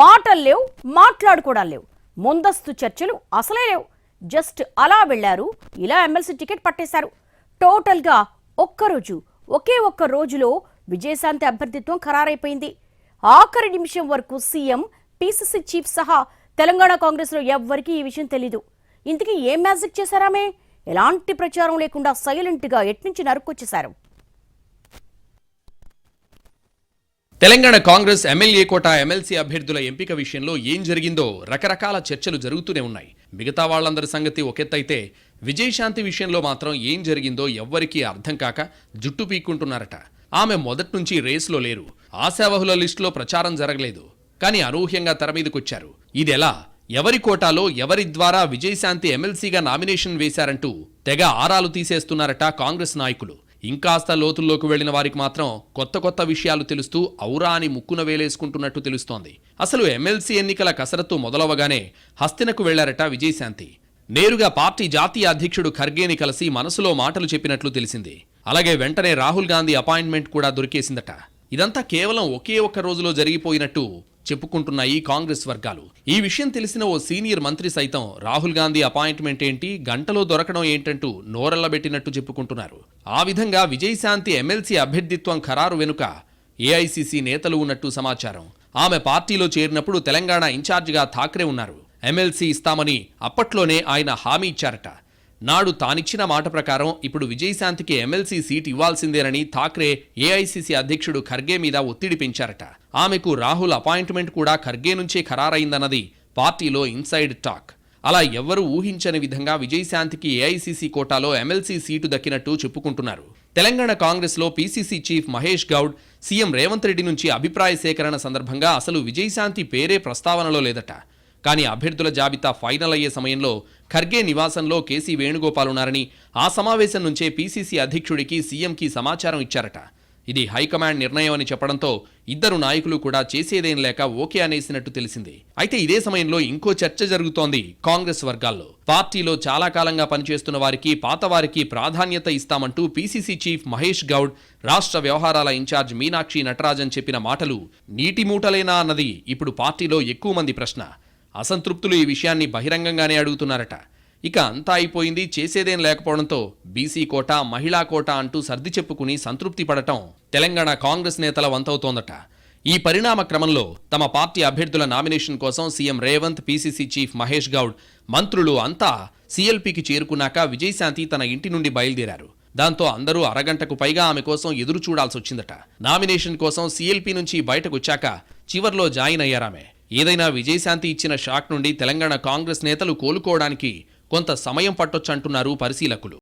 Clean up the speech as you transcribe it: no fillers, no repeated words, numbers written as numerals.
మాటలు లేవు, మాట్లాడుకోవడాలు లేవు, ముందస్తు చర్చలు అసలే లేవు. జస్ట్ అలా వెళ్లారు, ఇలా ఎమ్మెల్సీ టికెట్ పట్టేశారు. టోటల్గా ఒకే ఒక్క రోజులో విజయశాంతి అభ్యర్థిత్వం ఖరారైపోయింది. ఆఖరి నిమిషం వరకు సీఎం, పీసీసీ చీఫ్ సహా తెలంగాణ కాంగ్రెస్లో ఎవ్వరికీ ఈ విషయం తెలీదు. ఇంతకీ ఏం మ్యాజిక్ చేశారామే? ఎలాంటి ప్రచారం లేకుండా సైలెంట్గా ఎట్నుంచి నరుక్కొచ్చేశారు. Telangana Congress MLA quota MLC అభ్యర్థుల ఎంపిక విషయంలో ఏం జరిగిందో రకరకాల చర్చలు జరుగుతూనే ఉన్నాయి. మిగతా వాళ్లందరి సంగతి ఒకెత్తైతే విజయశాంతి విషయంలో మాత్రం ఏం జరిగిందో ఎవ్వరికీ అర్థం కాక జుట్టు పీక్కుంటున్నారట. ఆమె మొదట్నుంచి రేసులో లేరు, ఆశావహుల లిస్టులో ప్రచారం జరగలేదు. కానీ అనూహ్యంగా తెరమీదకొచ్చారు. ఇదెలా, ఎవరి కోటాలో ఎవరి ద్వారా విజయశాంతి ఎమ్మెల్సీగా నామినేషన్ వేశారంటూ తెగ ఆరాలు తీసేస్తున్నారట కాంగ్రెస్ నాయకులు. ఇంకాస్త లోతుల్లోకి వెళ్లిన వారికి మాత్రం కొత్త విషయాలు తెలుస్తూ ఔరా అని ముక్కున వేలేసుకుంటున్నట్టు తెలుస్తోంది. అసలు ఎమ్మెల్సీ ఎన్నికల కసరత్తు మొదలవగానే హస్తినకు వెళ్లారట విజయశాంతి. నేరుగా పార్టీ జాతీయ అధ్యక్షుడు ఖర్గేని కలిసి మనసులో మాటలు చెప్పినట్లు తెలిసింది. అలాగే వెంటనే రాహుల్ గాంధీ అపాయింట్మెంట్ కూడా దొరికేసిందట. ఇదంతా కేవలం ఒకే ఒక్క రోజులో జరిగిపోయినట్టు చెప్పుకుంటున్నాయి కాంగ్రెస్ వర్గాలు. ఈ విషయం తెలిసిన ఓ సీనియర్ మంత్రి సైతం రాహుల్ గాంధీ అపాయింట్మెంట్ ఏంటి, గంటలో దొరకడం ఏంటంటూ నోరెళ్లబెట్టినట్టు చెప్పుకుంటున్నారు. ఆ విధంగా విజయశాంతి ఎమ్మెల్సీ అభ్యర్థిత్వం ఖరారు వెనుక ఏఐసీసీ నేతలు ఉన్నట్టు సమాచారం. ఆమె పార్టీలో చేరినప్పుడు తెలంగాణ ఇన్ఛార్జిగా ఠాక్రే ఉన్నారు. ఎమ్మెల్సీ ఇస్తామని అప్పట్లోనే ఆయన హామీ ఇచ్చారట. నాడు తానిచ్చిన మాట ప్రకారం ఇప్పుడు విజయశాంతికి ఎమ్మెల్సీ సీట్ ఇవ్వాల్సిందేనని ఠాక్రే ఏఐసీసీ అధ్యక్షుడు ఖర్గే మీద ఒత్తిడి పెంచారట. ఆమెకు రాహుల్ అపాయింట్మెంట్ కూడా ఖర్గే నుంచే ఖరారైందన్నది పార్టీలో ఇన్సైడ్ టాక్. అలా ఎవ్వరూ ఊహించని విధంగా విజయశాంతికి ఏఐసీసీ కోటాలో ఎమ్మెల్సీ సీటు దక్కినట్టు చెప్పుకుంటున్నారు. తెలంగాణ కాంగ్రెస్లో PCC chief Mahesh Goud CM Revanth Reddy నుంచి అభిప్రాయ సేకరణ సందర్భంగా అసలు విజయశాంతి పేరే ప్రస్తావనలో లేదట. కానీ అభ్యర్థుల జాబితా ఫైనల్ అయ్యే సమయంలో ఖర్గే నివాసంలో కేసీ వేణుగోపాల్ ఉన్నారని, ఆ సమావేశం నుంచే పీసీసీ అధ్యక్షుడికి సీఎంకి సమాచారం ఇచ్చారట. ఇది హైకమాండ్ నిర్ణయం అని చెప్పడంతో ఇద్దరు నాయకులు కూడా చేసేదేం లేక ఓకే అనేసినట్టు తెలిసింది. అయితే ఇదే సమయంలో ఇంకో చర్చ జరుగుతోంది కాంగ్రెస్ వర్గాల్లో. పార్టీలో చాలా కాలంగా పనిచేస్తున్న వారికి, పాత వారికి ప్రాధాన్యత ఇస్తామంటూ పీసీసీ చీఫ్ మహేష్ గౌడ్, రాష్ట్ర వ్యవహారాల ఇన్ఛార్జ్ మీనాక్షి నటరాజన్ చెప్పిన మాటలు నీటి మూటలేనా అన్నది ఇప్పుడు పార్టీలో ఎక్కువ మంది ప్రశ్న. అసంతృప్తులు ఈ విషయాన్ని బహిరంగంగానే అడుగుతున్నారట. ఇక అంతా అయిపోయింది, చేసేదేం లేకపోవడంతో బీసీ కోట, మహిళా కోట అంటూ సర్ది చెప్పుకుని సంతృప్తి పడటం తెలంగాణ కాంగ్రెస్ నేతల వంతవుతోందట. ఈ పరిణామ క్రమంలో తమ పార్టీ అభ్యర్థుల నామినేషన్ కోసం CM Revanth, PCC chief Mahesh Goud, మంత్రులు అంతా సీఎల్పీకి చేరుకున్నాక విజయశాంతి తన ఇంటి నుండి బయలుదేరారు. దాంతో అందరూ అరగంటకు పైగా ఆమె కోసం ఎదురు చూడాల్సొచ్చిందట. నామినేషన్ కోసం సీఎల్పీ నుంచి బయటకొచ్చాక చివర్లో జాయిన్ అయ్యారామె. ఏదైనా విజయశాంతి ఇచ్చిన షాక్ నుండి తెలంగాణ కాంగ్రెస్ నేతలు కోలుకోవడానికి కొంత సమయం పట్టొచ్చంటున్నారు పరిశీలకులు.